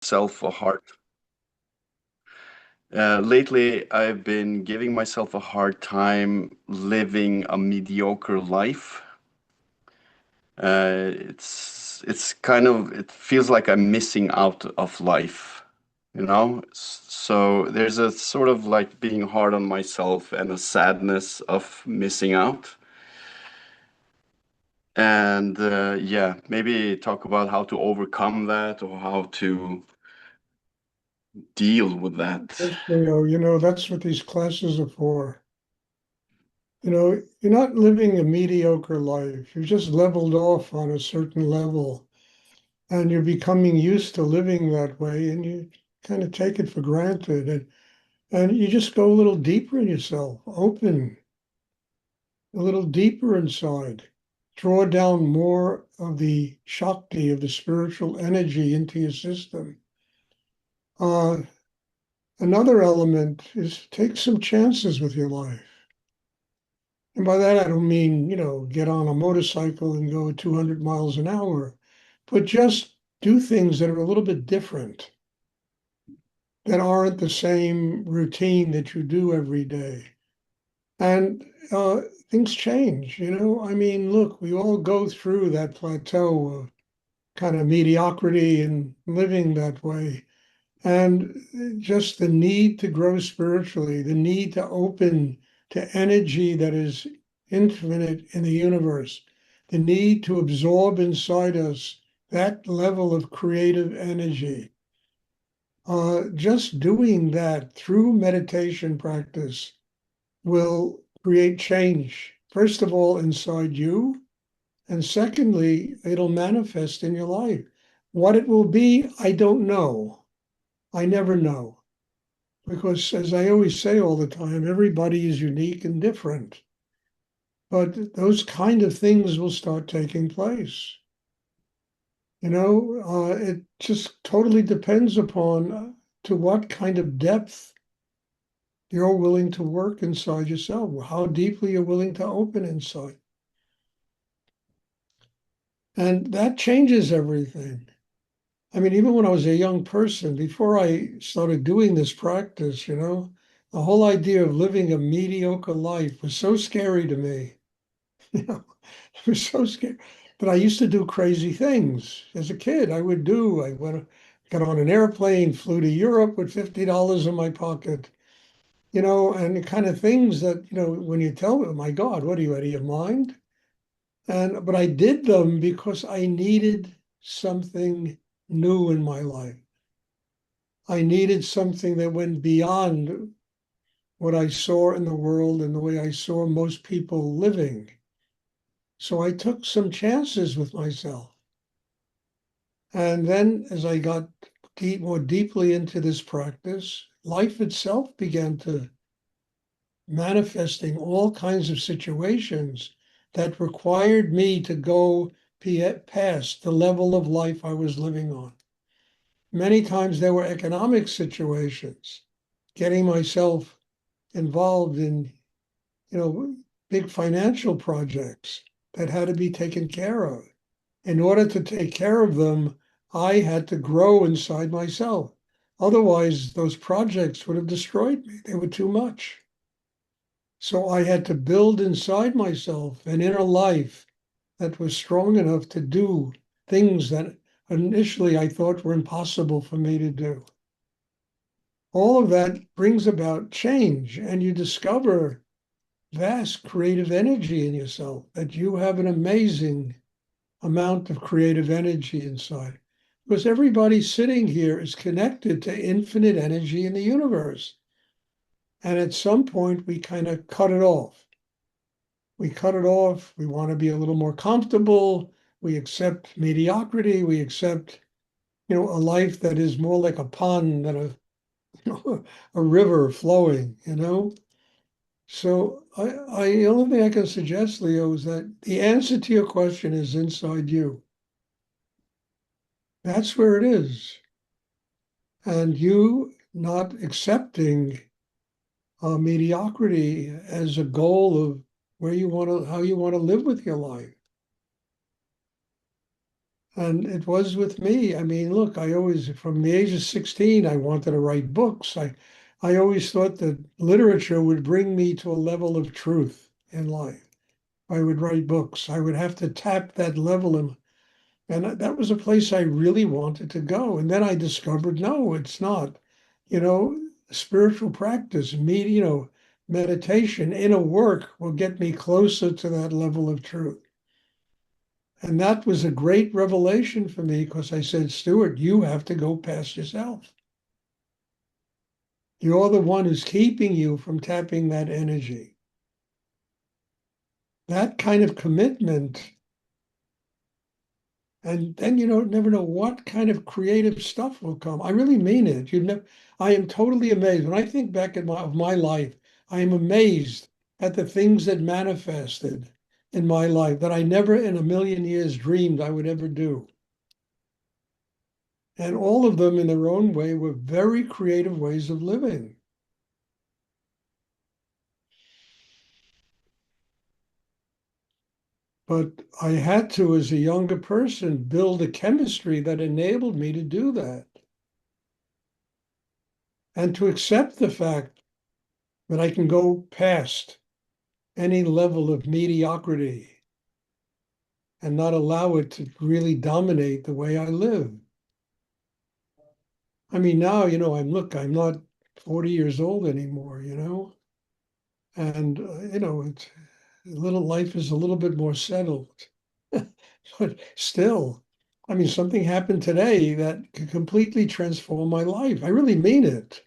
myself a hard lately I've been giving myself a hard time living a mediocre life. It's kind of it feels like I'm missing out of life, you know? So there's a sort of like being hard on myself and a sadness of missing out. And yeah, maybe talk about how to overcome that or how to deal with that. Yes, Leo, that's what these classes are for. You're not living a mediocre life. You've just leveled off on a certain level and you're becoming used to living that way and you kind of take it for granted and you just go a little deeper in yourself, open, a little deeper inside, draw down more of the Shakti, of the spiritual energy into your system. Uh, Another element is take some chances with your life. And by that, I don't mean, get on a motorcycle and go 200 miles an hour, but just do things that are a little bit different, that aren't the same routine that you do every day. And things change. I mean, look, we all go through that plateau of kind of mediocrity and living that way. And just the need to grow spiritually, the need to open to energy that is infinite in the universe, the need to absorb inside us that level of creative energy. Just doing that through meditation practice will create change, first of all, inside you. And secondly, it'll manifest in your life. What it will be, I don't know. I never know. Because as I always say all the time, everybody is unique and different. But those kind of things will start taking place. It just totally depends upon to what kind of depth you're willing to work inside yourself, how deeply you're willing to open inside. And that changes everything. I mean, even when I was a young person, before I started doing this practice, the whole idea of living a mediocre life was so scary to me. You know, it was so scary. But I used to do crazy things as a kid. I got on an airplane, flew to Europe with $50 in my pocket, and the kind of things that, when you tell me, my God, what are you out of your mind? But I did them because I needed something new in my life. I needed something that went beyond what I saw in the world and the way I saw most people living. So I took some chances with myself. And then as I got more deeply into this practice, life itself began to manifesting all kinds of situations that required me to go past the level of life I was living on. Many times there were economic situations, getting myself involved in, you know, big financial projects that had to be taken care of. In order to take care of them, I had to grow inside myself. Otherwise, those projects would have destroyed me. They were too much. So I had to build inside myself an inner life that was strong enough to do things that initially I thought were impossible for me to do. All of that brings about change, and you discover vast creative energy in yourself, that you have an amazing amount of creative energy inside. Because everybody sitting here is connected to infinite energy in the universe. And at some point, we kind of cut it off. We cut it off. We want to be a little more comfortable. We accept mediocrity. We accept, a life that is more like a pond than a river flowing. So the only thing I can suggest, Leo, is that the answer to your question is inside you. That's where it is. And you not accepting mediocrity as a goal of how you want to live with your life. And it was with me. I mean, look, I always, from the age of 16, I wanted to write books. I always thought that literature would bring me to a level of truth in life. I would write books. I would have to tap that level. And that was a place I really wanted to go. And then I discovered, no, it's not. You know, spiritual practice, meditation, inner work will get me closer to that level of truth. And that was a great revelation for me because I said, Stuart, you have to go past yourself. You're the one who's keeping you from tapping that energy. That kind of commitment. And then you don't never know what kind of creative stuff will come. I really mean it. I am totally amazed. When I think back of my life, I am amazed at the things that manifested in my life that I never in a million years dreamed I would ever do. And all of them in their own way were very creative ways of living. But I had to, as a younger person, build a chemistry that enabled me to do that and to accept the fact that I can go past any level of mediocrity and not allow it to really dominate the way I live. I mean, now, I'm not 40 years old anymore, and, it's life is a little bit more settled. But still, I mean, something happened today that could completely transform my life. I really mean it.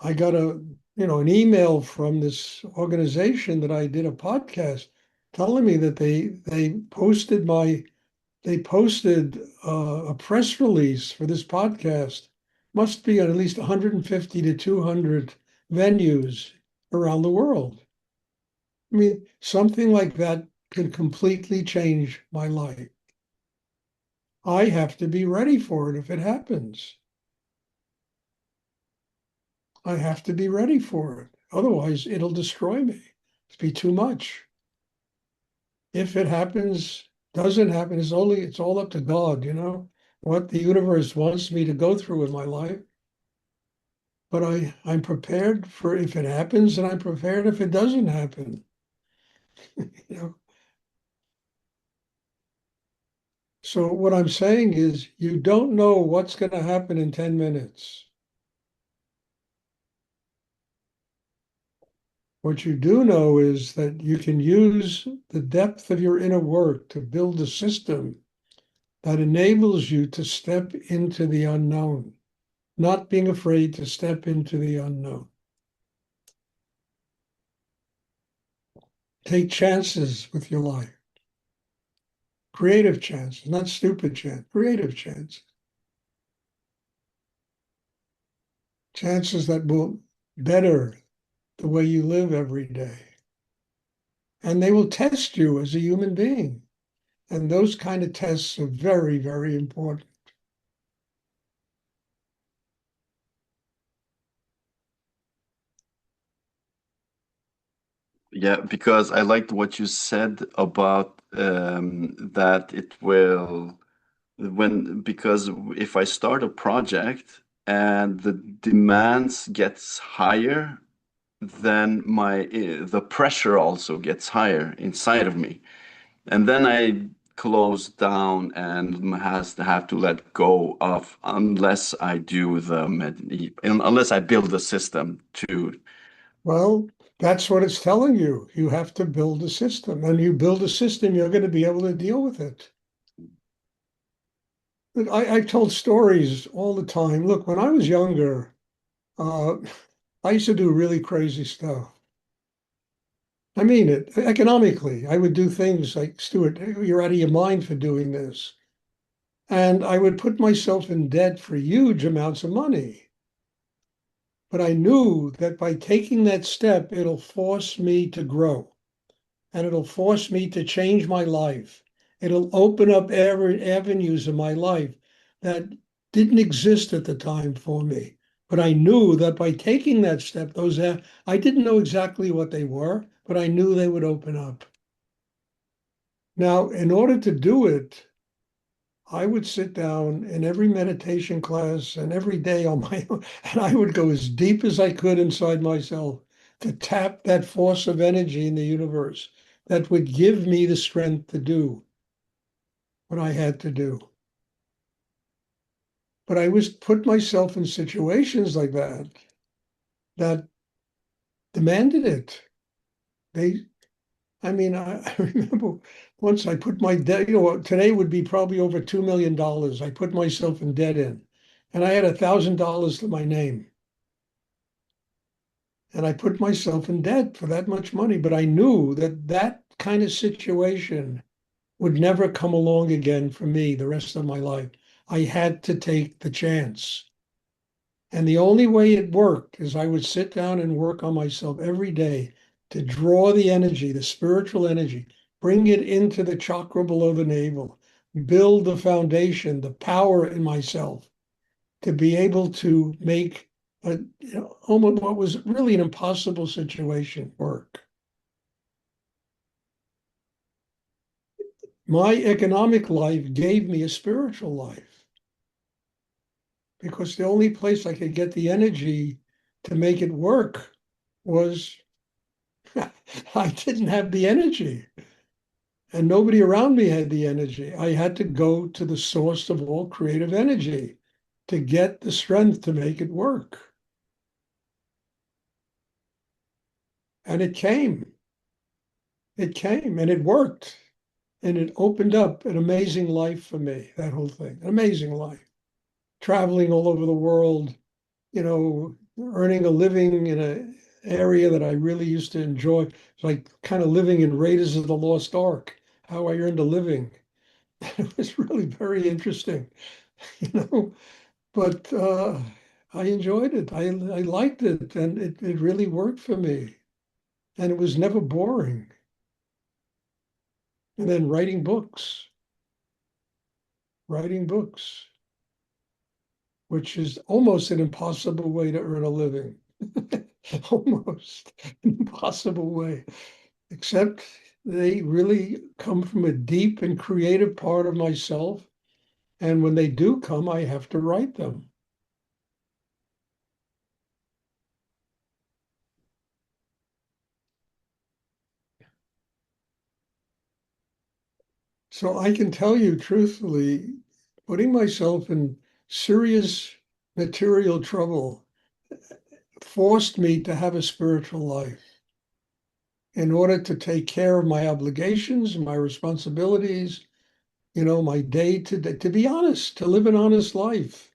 I got an email from this organization that I did a podcast telling me that they posted a press release for this podcast. Must be on at least 150 to 200 venues around the world. I mean, something like that could completely change my life. I have to be ready for it if it happens. I have to be ready for it. Otherwise, it'll destroy me. It'll be too much. If it happens, doesn't happen, it's all up to God, what the universe wants me to go through in my life. But I'm prepared for if it happens, and I'm prepared if it doesn't happen. You know. So what I'm saying is you don't know what's going to happen in 10 minutes. What you do know is that you can use the depth of your inner work to build a system that enables you to step into the unknown, not being afraid to step into the unknown. Take chances with your life. Creative chances, not stupid chances, creative chances. Chances that will better the way you live every day. And they will test you as a human being. And those kind of tests are very, very important. Yeah, because I liked what you said about that it will because if I start a project and the demands gets higher, then the pressure also gets higher inside of me, and then I close down and has to have to let go of unless I do unless I build a system to. Well, that's what it's telling you. You have to build a system. And you build a system, you're going to be able to deal with it. I've told stories all the time. Look, when I was younger, uh, I used to do really crazy stuff. I mean it, economically. I would do things like, Stuart, you're out of your mind for doing this. And I would put myself in debt for huge amounts of money. But I knew that by taking that step, it'll force me to grow and it'll force me to change my life. It'll open up avenues in my life that didn't exist at the time for me. But I knew that by taking that step, I didn't know exactly what they were, but I knew they would open up. Now, in order to do it, I would sit down in every meditation class and every day on my own, and I would go as deep as I could inside myself to tap that force of energy in the universe that would give me the strength to do what I had to do. But I was put myself in situations like that demanded it. They, I mean, I remember once I put my debt, today would be probably over $2 million. I put myself in debt in, and I had $1,000 to my name. And I put myself in debt for that much money. But I knew that that kind of situation would never come along again for me the rest of my life. I had to take the chance. And the only way it worked is I would sit down and work on myself every day to draw the energy, the spiritual energy, bring it into the chakra below the navel, build the foundation, the power in myself to be able to make almost what was really an impossible situation work. My economic life gave me a spiritual life because the only place I could get the energy to make it work was I didn't have the energy, and nobody around me had the energy. I had to go to the source of all creative energy to get the strength to make it work. And it came. It came and it worked. And it opened up an amazing life for me, that whole thing, an amazing life. Traveling all over the world, earning a living in an area that I really used to enjoy. It's like kind of living in Raiders of the Lost Ark, how I earned a living. It was really very interesting, you know, but I enjoyed it. I liked it, and it really worked for me. And it was never boring. And then writing books, which is almost an impossible way to earn a living. Almost an impossible way, except they really come from a deep and creative part of myself. And when they do come, I have to write them. So I can tell you truthfully, putting myself in serious material trouble forced me to have a spiritual life in order to take care of my obligations, my responsibilities, my day to day, to be honest, to live an honest life.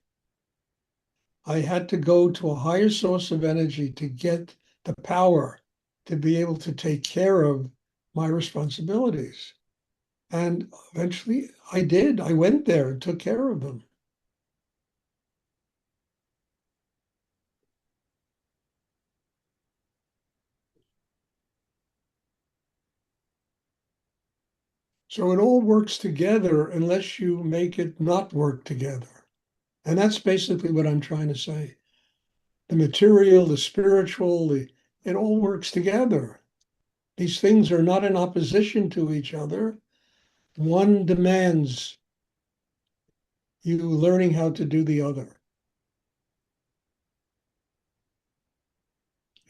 I had to go to a higher source of energy to get the power to be able to take care of my responsibilities. And eventually I did. I went there and took care of them. So it all works together unless you make it not work together. And that's basically what I'm trying to say. The material, the spiritual, it all works together. These things are not in opposition to each other. One demands you learning how to do the other.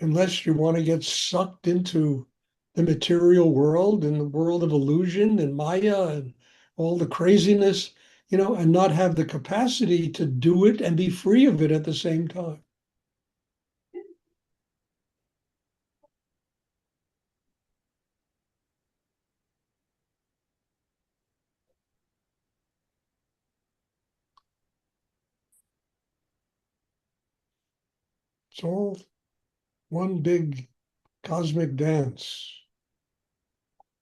Unless you want to get sucked into the material world and the world of illusion and Maya and all the craziness, and not have the capacity to do it and be free of it at the same time. It's all one big cosmic dance.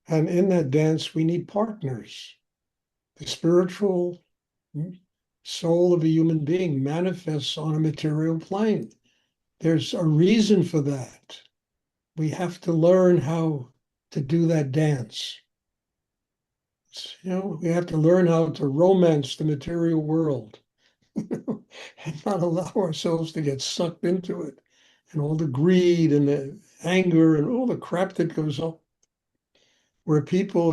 And in that dance, we need partners. The spiritual soul of a human being manifests on a material plane. There's a reason for that. We have to learn how to do that dance. We have to learn how to romance the material world and not allow ourselves to get sucked into it and all the greed and the anger and all the crap that goes on where people,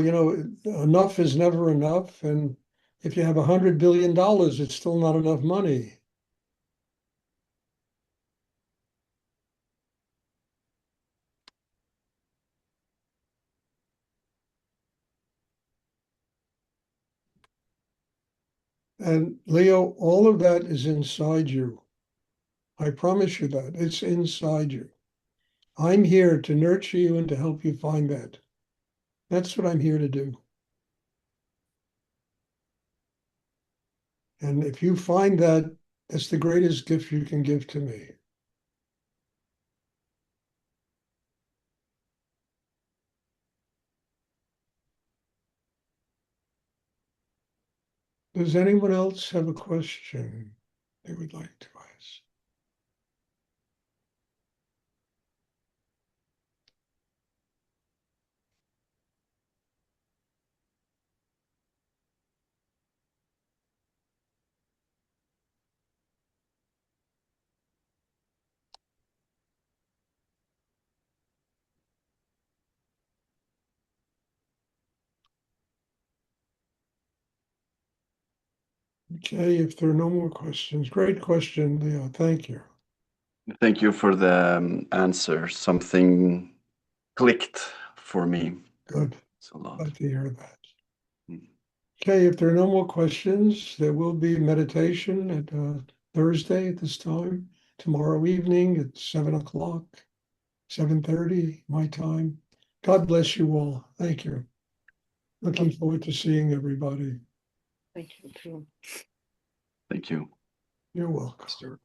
enough is never enough. And If you have $100 billion, it's still not enough money. And Leo, all of that is inside you. I promise you that. It's inside you. I'm here to nurture you and to help you find that. That's what I'm here to do. And if you find that, that's the greatest gift you can give to me. Does anyone else have a question they would like to ask? Okay, if there are no more questions, great question, Leo. Thank you. Thank you for the answer. Something clicked for me. Good. It's a lot. Glad to hear that. Mm. Okay, if there are no more questions, there will be meditation at Thursday at this time, tomorrow evening at 7 o'clock, 7:30, my time. God bless you all. Thank you. Looking forward to seeing everybody. Thank you too. Thank you. You're welcome. Stuart.